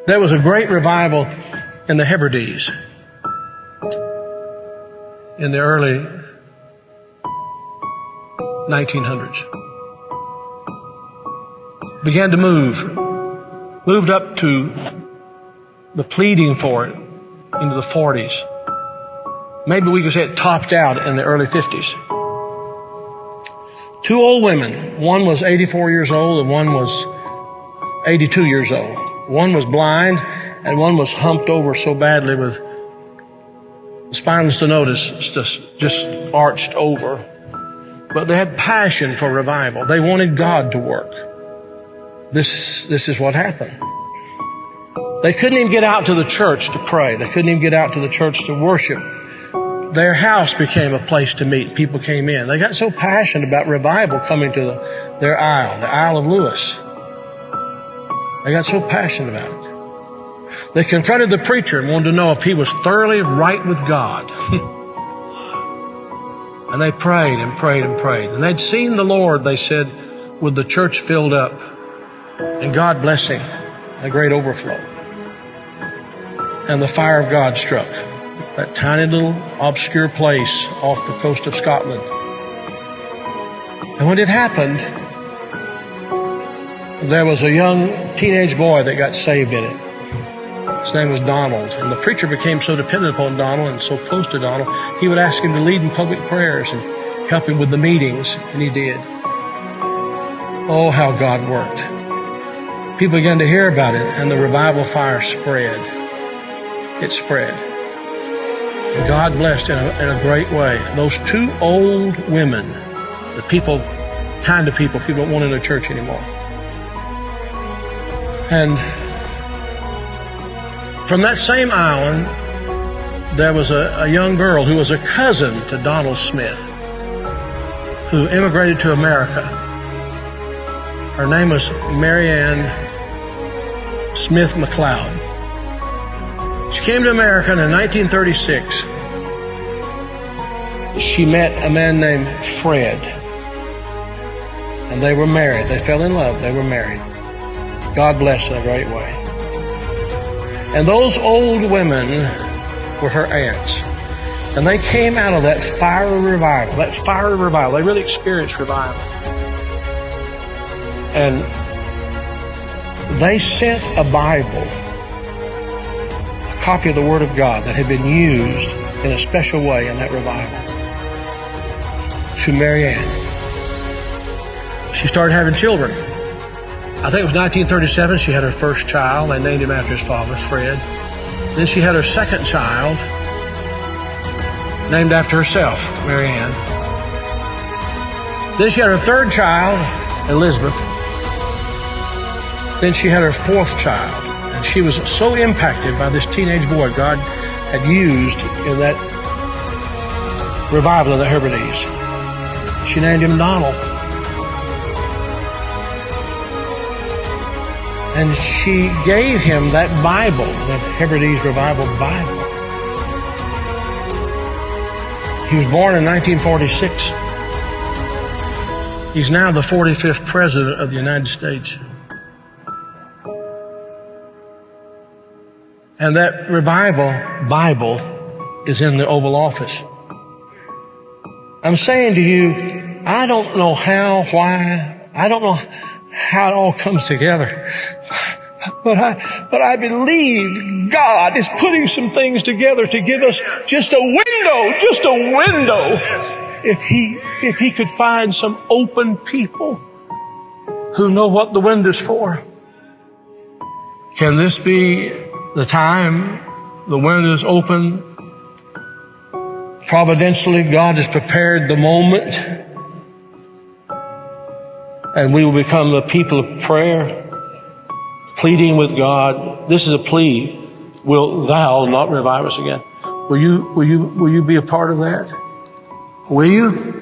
There was a great revival in the Hebrides in the early 1900s. Began to moved up to the pleading for it into the 40s. Maybe we could say it topped out in the early 50s. Two old women. One was 84 years old and one was 82 years old. One was blind and one was humped over so badly with spinal stenosis just arched over. But they had passion for revival. They wanted God to work. This is what happened. They couldn't even get out to the church to pray. They couldn't even get out to the church to worship. Their house became a place to meet. People came in. They got so passionate about revival coming to their isle, the Isle of Lewis. They got so passionate about it. They confronted the preacher and wanted to know if he was thoroughly right with God. And they prayed and prayed and prayed. And they'd seen the Lord, they said, with the church filled up and God blessing, a great overflow. And the fire of God struck that tiny little obscure place off the coast of Scotland. And when it happened, there was a young teenage boy that got saved in it. His name was Donald. And the preacher became so dependent upon Donald and so close to Donald, he would ask him to lead in public prayers and help him with the meetings, and he did. Oh, how God worked. People began to hear about it, and the revival fire spread. It spread. And God blessed in a great way. Those two old women, the kind of people don't want in a church anymore. And from that same island, there was a young girl who was a cousin to Donald Smith, who immigrated to America. Her name was Marianne Smith McLeod. She came to America in 1936. She met a man named Fred, and they were married. They fell in love. They were married. God blessed in a great way. And those old women were her aunts. And they came out of that fiery revival. They really experienced revival. And they sent a Bible, a copy of the Word of God that had been used in a special way in that revival, to Marianne. She started having children. I think it was 1937 she had her first child. They named him after his father, Fred. Then she had her second child, named after herself, Marianne. Then she had her third child, Elizabeth. Then she had her fourth child. And she was so impacted by this teenage boy God had used in that revival of the Hebrides. She named him Donald. And she gave him that Bible, the Hebrides Revival Bible. He was born in 1946. He's now the 45th President of the United States. And that Revival Bible is in the Oval Office. I'm saying to you, I don't know how, why, I don't know how it all comes together. But I believe God is putting some things together to give us just a window. If he could find some open people who know what the window's for. Can this be the time the window's open? Providentially, God has prepared the moment, and we will become the people of prayer, pleading with God. This is a plea. Will thou not revive us again? Will you be a part of that? Will you?